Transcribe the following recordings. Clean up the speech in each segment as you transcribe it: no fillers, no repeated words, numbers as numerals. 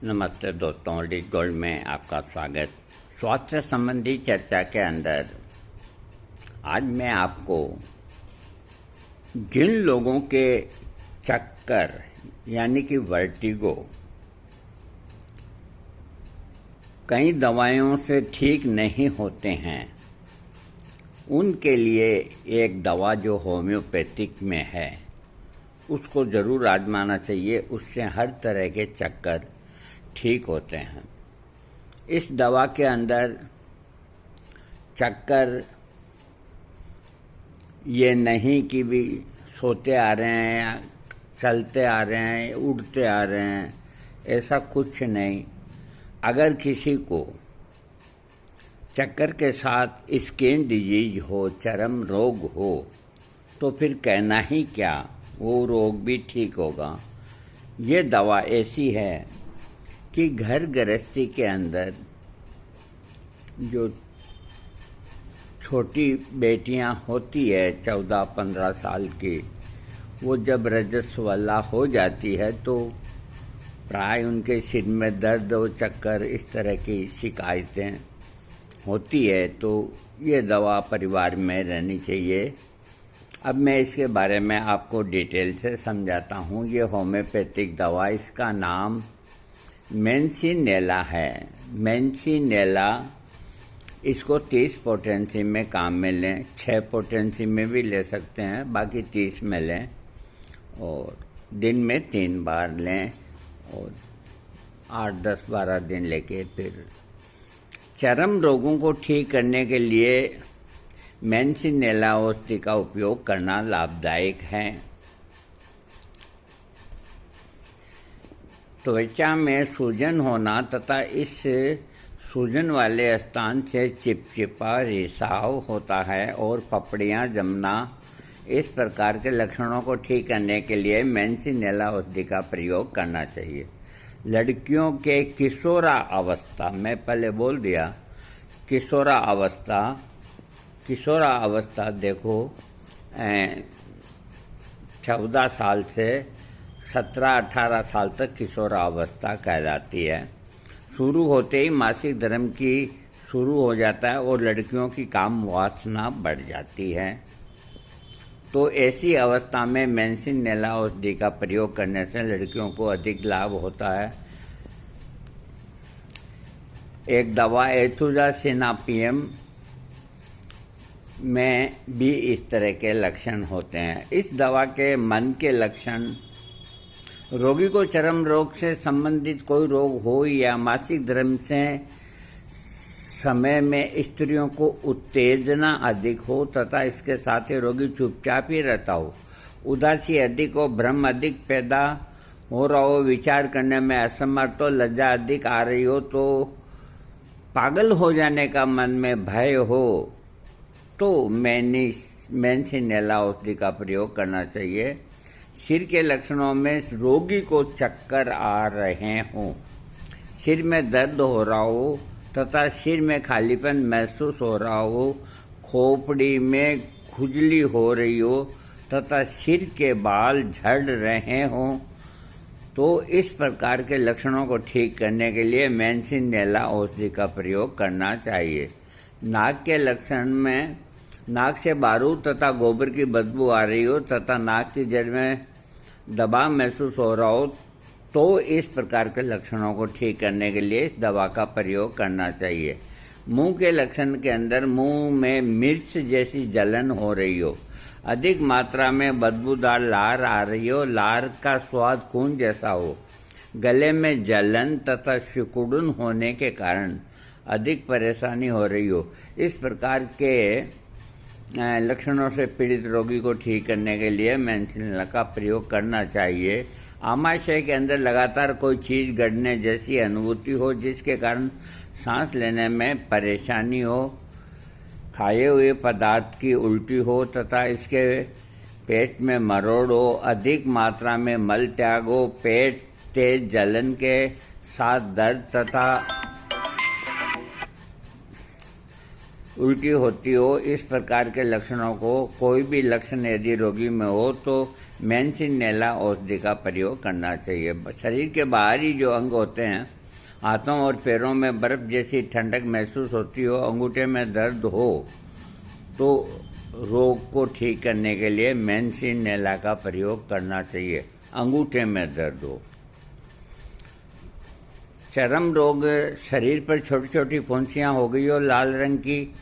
नमस्ते दोस्तों, dish gold में आपका स्वागत। स्वास्थ्य संबंधी चर्चा के अंदर आज मैं आपको जिन लोगों के चक्कर यानी कि वर्टिगो कई दवाइयों से ठीक नहीं होते हैं, उनके लिए एक दवा जो होम्योपैथिक में है उसको ज़रूर आजमाना चाहिए। उससे हर तरह के चक्कर ठीक होते हैं। इस दवा के अंदर चक्कर ये नहीं कि भी सोते आ रहे हैं या चलते आ रहे हैं, उड़ते आ रहे हैं, ऐसा कुछ नहीं। अगर किसी को चक्कर के साथ स्किन डिजीज हो, चर्म रोग हो, तो फिर कहना ही क्या, वो रोग भी ठीक होगा। ये दवा ऐसी है कि घर गृहस्थी के अंदर जो छोटी बेटियां होती है 14-15 साल की, वो जब रजस्वला हो जाती है तो प्राय उनके सिर में दर्द और चक्कर इस तरह की शिकायतें होती है, तो ये दवा परिवार में रहनी चाहिए। अब मैं इसके बारे में आपको डिटेल से समझाता हूँ। ये होम्योपैथिक दवा, इसका नाम मेंसिनेला है। मेंसिनेला, इसको 30 पोटेंसी में काम में लें, 6 पोटेंसी में भी ले सकते हैं, बाकी 30 में लें और दिन में 3 बार लें और 8-10-12 दिन लेके फिर चर्म रोगों को ठीक करने के लिए मेंसिनेला औषधि का उपयोग करना लाभदायक है। त्वचा में सूजन होना तथा इस सूजन वाले स्थान से चिपचिपा रिसाव होता है और पपड़ियां जमना, इस प्रकार के लक्षणों को ठीक करने के लिए मेंसिनेला औषधि का प्रयोग करना चाहिए। लड़कियों के किशोरा अवस्था, मैं पहले बोल दिया किशोरा अवस्था देखो 14 साल से 17-18 साल तक किशोरावस्था कहलाती है। शुरू होते ही मासिक धर्म की शुरू हो जाता है और लड़कियों की काम वासना बढ़ जाती है। तो ऐसी अवस्था में मेंसिनेला औषधि का प्रयोग करने से लड़कियों को अधिक लाभ होता है। एक दवा एथुजासिनापियम में भी इस तरह के लक्षण होते हैं। इस दवा के मन के लक्षण, रोगी को चर्म रोग से संबंधित कोई रोग हो या मासिक धर्म से समय में स्त्रियों को उत्तेजना अधिक हो तथा इसके साथ ही रोगी चुपचाप ही रहता हो, उदासी अधिक हो, भ्रम अधिक पैदा हो रहा हो, विचार करने में असमर्थ हो, लज्जा अधिक आ रही हो, तो पागल हो जाने का मन में भय हो, तो मेंसिनेला औषधि का प्रयोग करना चाहिए। सिर के लक्षणों में रोगी को चक्कर आ रहे हों, सिर में दर्द हो रहा हो तथा सिर में खालीपन महसूस हो रहा हो, खोपड़ी में खुजली हो रही हो तथा सिर के बाल झड़ रहे हों, तो इस प्रकार के लक्षणों को ठीक करने के लिए मेंसिनेला औषधि का प्रयोग करना चाहिए। नाक के लक्षण में नाक से बारूद तथा गोबर की बदबू आ रही हो तथा नाक की जड़ में दबाव महसूस हो रहा हो, तो इस प्रकार के लक्षणों को ठीक करने के लिए इस दवा का प्रयोग करना चाहिए। मुंह के लक्षण के अंदर मुंह में मिर्च जैसी जलन हो रही हो, अधिक मात्रा में बदबूदार लार आ रही हो, लार का स्वाद खून जैसा हो, गले में जलन तथा सिकुड़न होने के कारण अधिक परेशानी हो रही हो, इस प्रकार के लक्षणों से पीड़ित रोगी को ठीक करने के लिए मेंसिनेला का प्रयोग करना चाहिए। आमाशय के अंदर लगातार कोई चीज़ गड़ने जैसी अनुभूति हो जिसके कारण सांस लेने में परेशानी हो, खाए हुए पदार्थ की उल्टी हो तथा इसके पेट में मरोड़ हो, अधिक मात्रा में मल त्याग हो, पेट तेज जलन के साथ दर्द तथा उल्टी होती हो, इस प्रकार के लक्षणों को कोई भी लक्षण यदि रोगी में हो तो मैंसिनेला औषधि का प्रयोग करना चाहिए। शरीर के बाहरी जो अंग होते हैं, हाथों और पैरों में बर्फ़ जैसी ठंडक महसूस होती हो, अंगूठे में दर्द हो, तो रोग को ठीक करने के लिए मैंसिनेला का प्रयोग करना चाहिए। अंगूठे में दर्द हो। चर्म रोग, शरीर पर छोटी छोटी फुंसियाँ हो गई हो लाल रंग की,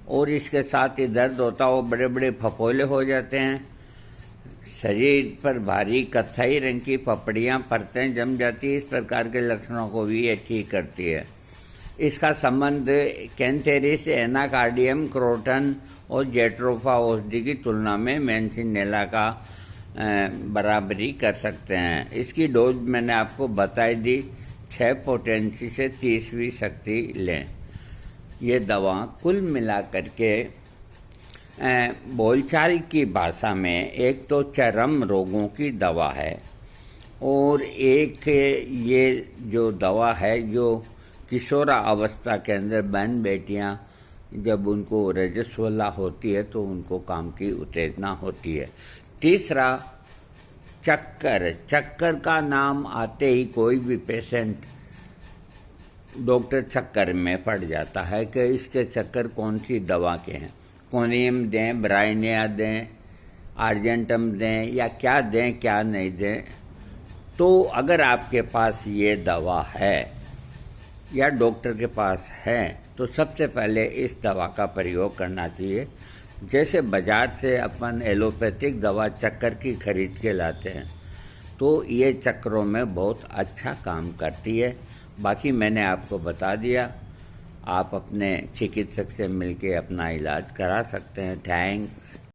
और इसके साथ ही दर्द होता हो, बड़े बड़े फफोले हो जाते हैं, शरीर पर भारी कत्थई रंग की पपड़ियाँ परतें जम जाती है, इस प्रकार के लक्षणों को भी ये ठीक करती है। इसका संबंध कैंथेरिस एनाकार्डियम, क्रोटन और जेट्रोफा औषधि की तुलना में मैंसिनेला का बराबरी कर सकते हैं। इसकी डोज मैंने आपको बताई दी, 6 पोटेंसी से 30वीं शक्ति लें। ये दवा कुल मिलाकर के बोलचाल की भाषा में एक तो चर्म रोगों की दवा है, और एक ये जो दवा है जो किशोरा अवस्था के अंदर बहन बेटियां जब उनको रजस्वला होती है तो उनको काम की उत्तेजना होती है। तीसरा चक्कर का नाम आते ही कोई भी पेशेंट डॉक्टर चक्कर में पड़ जाता है कि इसके चक्कर कौन सी दवा के हैं, कोनियम दें, ब्राइनिया दें, आर्जेंटम दें, या क्या दें क्या नहीं दें। तो अगर आपके पास ये दवा है या डॉक्टर के पास है तो सबसे पहले इस दवा का प्रयोग करना चाहिए। जैसे बाजार से अपन एलोपैथिक दवा चक्कर की खरीद के लाते हैं, तो ये चक्करों में बहुत अच्छा काम करती है। बाकी मैंने आपको बता दिया, आप अपने चिकित्सक से मिलकर अपना इलाज करा सकते हैं। थैंक्स।